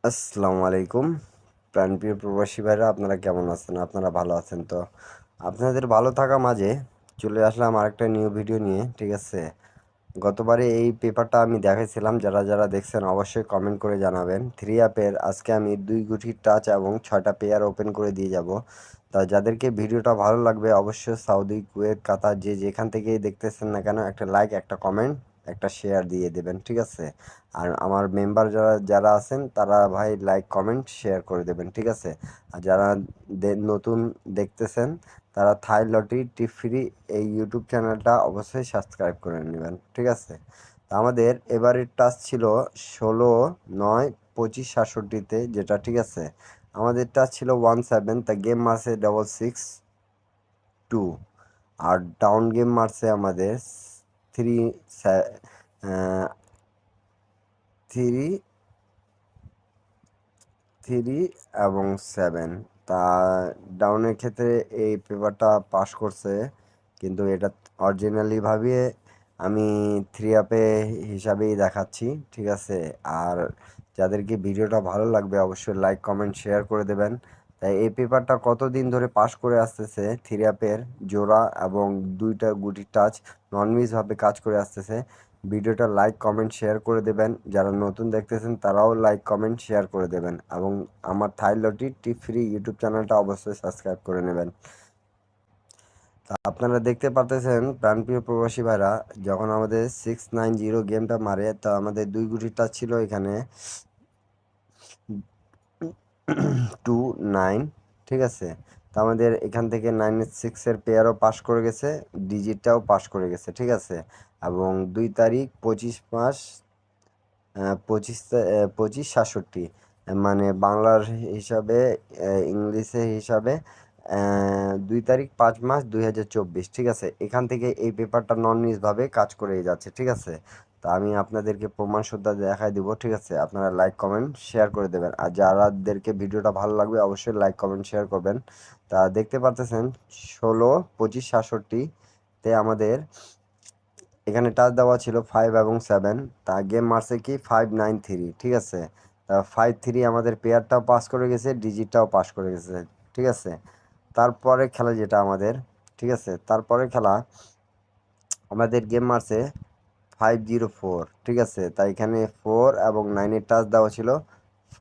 আসসালামু আলাইকুম। প্রাণপ্রিয় প্রবাসী ভাইরা, আপনারা কেমন আছেন? আপনারা ভালো আছেন তো? আপনাদের ভালো থাকা মাঝে চলে আসলাম আরেকটা নিউ ভিডিও নিয়ে। ঠিক আছে, গতবারে এই পেপারটা আমি দেখাইছিলাম, যারা যারা দেখছেন অবশ্যই কমেন্ট করে জানাবেন। থ্রি অ্যাপের আজকে আমি 2 গুটি টাচ এবং 6টা পেয়ার ওপেন করে দিয়ে যাব। তা যাদেরকে ভিডিওটা ভালো লাগবে অবশ্যই সৌদি, কুয়েত, কাতার যে যেখান থেকেই দেখতেছেন না কেন একটা লাইক, একটা কমেন্ট, একটা শেয়ার দিয়ে দেবেন। ঠিক আছে, আর আমার মেম্বার যারা যারা আছেন তারা ভাই লাইক, কমেন্ট, শেয়ার করে দেবেন। ঠিক আছে, আর যারা নতুন দেখতেছেন তারা থাই লটারি টিপ ফ্রি এই ইউটিউব চ্যানেলটা অবশ্যই সাবস্ক্রাইব করে নেবেন। ঠিক আছে, তা আমাদের এবারের টাচ ছিল 16/9/25/67-তে, যেটা ঠিক আছে আমাদের টাচ ছিল 17, তা গেম মারছে 662, আর ডাউন গেম মারছে আমাদের থ্রি থ্রি থ্রি এবং 7। তা ডাউনের ক্ষেত্রে এই পেপারটা পাস করছে, কিন্তু এটা অরিজিনালিভাবে আমি থ্রি আপে হিসাবেই দেখাচ্ছি। ঠিক আছে, আর যাদেরকে ভিডিওটা ভালো লাগবে অবশ্যই লাইক, কমেন্ট, শেয়ার করে দেবেন। তাই এই পেপারটা কতদিন ধরে পাস করে আসতেছে, থ্রি আপের জোড়া এবং 2টা গুটি টাচ ননমিসভাবে কাজ করে আসতেছে। ভিডিওটা লাইক, কমেন্ট, শেয়ার করে দেবেন। যারা নতুন দেখতেছেন তারাও লাইক, কমেন্ট, শেয়ার করে দেবেন এবং আমার থাই লটারি টিপ ফ্রি ইউটিউব চ্যানেলটা অবশ্যই সাবস্ক্রাইব করে নেবেন। তা আপনারা দেখতে পারতেছেন প্রাণপ্রিয় প্রবাসী ভাইরা, যখন আমাদের 690 গেমটা মারে তা আমাদের 2 গুটি টাচ ছিল এখানে 29। ঠিক আছে, তো আমাদের এখান থেকে 9 6-এর পেয়ারও পাস করে গেছে, ডিজিটটাও পাস করে গেছে। ঠিক আছে, এবং 2 তারিখ 25 মাস 25/67, মানে বাংলার হিসাবে, ইংলিশে হিসাবে 2 তারিখ 5 মাস 2024। ঠিক আছে, এখান থেকে এই পেপারটা নন নিউজভাবে কাজ করেই যাচ্ছে। ঠিক আছে, তা আমি আপনাদেরকে প্রমাণ সত্তা দেখাই দিব। ঠিক আছে, আপনারা লাইক, কমেন্ট, শেয়ার করে দেবেন, আর যারাদেরকে ভিডিওটা ভালো লাগবে অবশ্যই লাইক, কমেন্ট, শেয়ার করবেন। তা দেখতে পারতেছেন 16/25/67-তে আমাদের এখানে টাচ দেওয়া ছিল 5 এবং 7। তা গেম মারছে কি 593। ঠিক আছে, তা 53 আমাদের পেয়ারটাও পাস করে গেছে, ডিজিটটাও পাস করে গেছে। ঠিক আছে, তারপরে খেলা যেটা আমাদের, ঠিক আছে, তারপরে খেলা আমাদের গেম মারছে 504। ঠিক আছে, তাই এখানে 4 এবং 9-এর টাচ দেওয়া ছিল,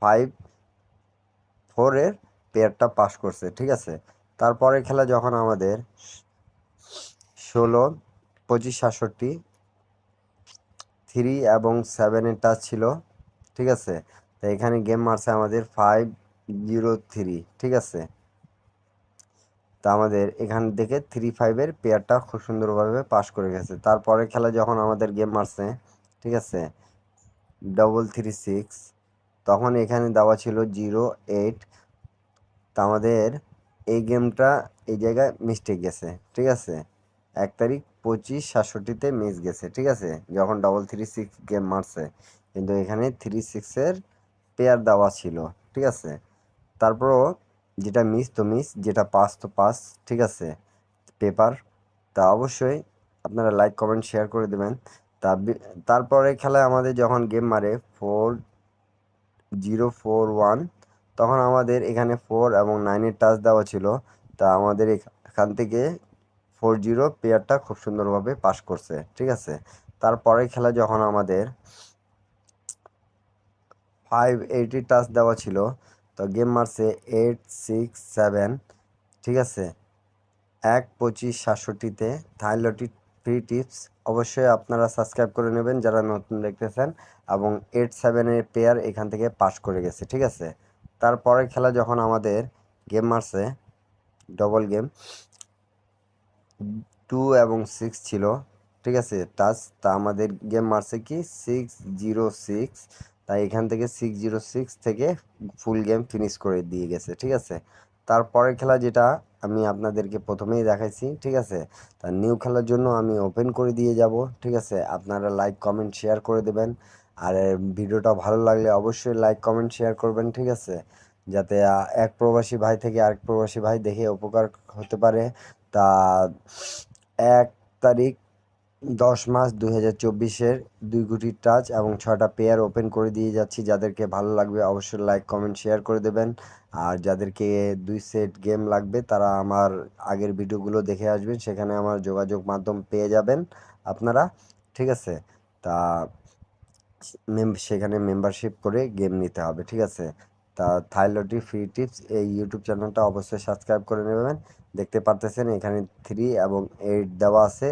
5-4-এর পেয়ারটা পাস করছে। ঠিক আছে, তারপরে খেলা যখন আমাদের 16/25/67 3 এবং 7-এর টাচ ছিল। ঠিক আছে, তো এখানে গেম মারছে আমাদের 503। ঠিক আছে, তা আমাদের এখান থেকে 3-5-এর পেয়ারটা খুব সুন্দরভাবে পাস করে গেছে। তারপরে খেলা যখন আমাদের গেম মারছে, ঠিক আছে, 336, তখন এখানে দেওয়া ছিল 08। তা আমাদের এই গেমটা এই জায়গায় মিস্টেক গেছে। ঠিক আছে, 1 তারিখ 25/67-তে মিস গেছে। ঠিক আছে, যখন 336 গেম মারছে, কিন্তু এখানে 36-এর পেয়ার দেওয়া ছিল। ঠিক আছে, তারপরও যেটা মিস তো মিস, যেটা পাস তো পাস। ঠিক আছে, পেপার। তা অবশ্যই আপনারা লাইক, কমেন্ট, শেয়ার করে দেবেন। তা তারপরে খেলায় আমাদের যখন গেম মারে 4041, তখন আমাদের এখানে 4 এবং 9-এর টাচ দেওয়া ছিল। তা আমাদের এখান থেকে 40 পেয়ারটা খুব সুন্দরভাবে পাস করছে। ঠিক আছে, তারপরে খেলা যখন আমাদের 580 টাচ দেওয়া ছিল, তো গেম মারছে 867। ঠিক আছে, 1/25/67-তে থাইলটি ফ্রি টিপস অবশ্যই আপনারা সাবস্ক্রাইব করে নেবেন যারা নতুন দেখতেছেন, এবং 87-এর পেয়ার এখান থেকে পাস করে গেছে। ঠিক আছে, তারপরের খেলা যখন আমাদের গেম মারছে ডবল গেম 2 এবং 6 ছিল। ঠিক আছে, টাচ, তা আমাদের গেম মারছে কি 606। তাই এখান থেকে 606 থেকে ফুল গেম ফিনিশ করে দিয়ে গেছে। ঠিক আছে, তারপরের খেলা যেটা আমি আপনাদেরকে প্রথমেই দেখাইছি। ঠিক আছে, তা নিউ খেলার জন্য আমি ওপেন করে দিয়ে যাব। ঠিক আছে, আপনারা লাইক, কমেন্ট, শেয়ার করে দেবেন, আর ভিডিওটা ভালো লাগলে অবশ্যই লাইক, কমেন্ট, শেয়ার করবেন। ঠিক আছে, যাতে এক প্রবাসী ভাই থেকে আরেক প্রবাসী ভাই দেখে উপকার হতে পারে। তা 1 তারিখ 10 মাস 2024-এর 2 কোটি টাচ এবং 6টা পেয়ার ওপেন করে দিয়ে যাচ্ছি। যাদেরকে ভালো লাগবে অবশ্যই লাইক কমেন্ট শেয়ার করে দেবেন। আর যাদেরকে 2 সেট গেম লাগবে তারা আমার আগের ভিডিওগুলো দেখে আসবেন, সেখানে আমার যোগাযোগ মাধ্যম পেয়ে যাবেন আপনারা। ঠিক আছে? তা সেখানে মেম্বারশিপ করে গেম নিতে হবে। ঠিক আছে? তা থাইলটি ফ্রি টিপস এই ইউটিউব চ্যানেলটা অবশ্যই সাবস্ক্রাইব করে নেবেন। দেখতে পারতেছেন এখানে 3 এবং 8 দেওয়া আছে।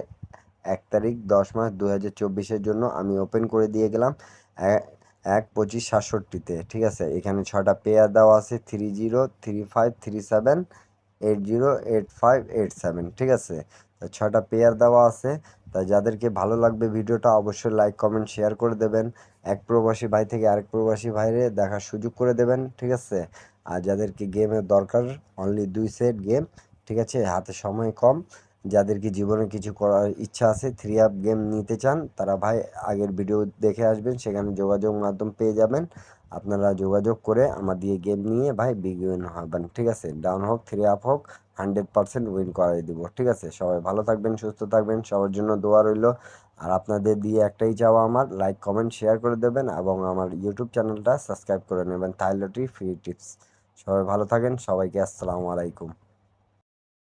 1 তারিখ 10 মাস 2024-এর জন্য আমি ওপেন করে দিয়ে গেলাম 1/25/67-তে। ঠিক আছে? এখানে 6টা পেয়ার দেওয়া আছে 30, 35, 37, 80, 85, 87। ঠিক আছে? তো 6টা পেয়ার দেওয়া আছে। তা যাদেরকে ভালো লাগবে ভিডিওটা অবশ্যই লাইক কমেন্ট শেয়ার করে দেবেন। এক প্রবাসী ভাই থেকে আরেক প্রবাসী ভাইরে দেখার সুযোগ করে দেবেন। ঠিক আছে? আর যাদেরকে গেমের দরকার, অনলি 2 সেট গেম। ঠিক আছে? হাতে সময় কম, যাদেরকে জীবনে কিছু করার ইচ্ছা আছে, 3 আপ গেম নিতে চান, তারা ভাই আগের ভিডিও দেখে আসবেন, সেখানে যোগাযোগ মাধ্যম পেয়ে যাবেন। আপনারা যোগাযোগ করে আমার দিয়ে গেম নিয়ে ভাই বিগ উইন হবেন। ঠিক আছে? ডাউন হোক 3 আপ হোক, 100% উইন করাই দিব। ঠিক আছে? সবাই ভালো থাকবেন, সুস্থ থাকবেন, সবার জন্য দোয়া রইল। আর আপনাদের দিয়ে একটাই চাওয়া আমার, লাইক কমেন্ট শেয়ার করে দেবেন এবং আমার ইউটিউব চ্যানেলটা সাবস্ক্রাইব করে নেবেন, থাইলটি ফ্রি টিপস। সবাই ভালো থাকেন, সবাইকে আসসালামু আলাইকুম।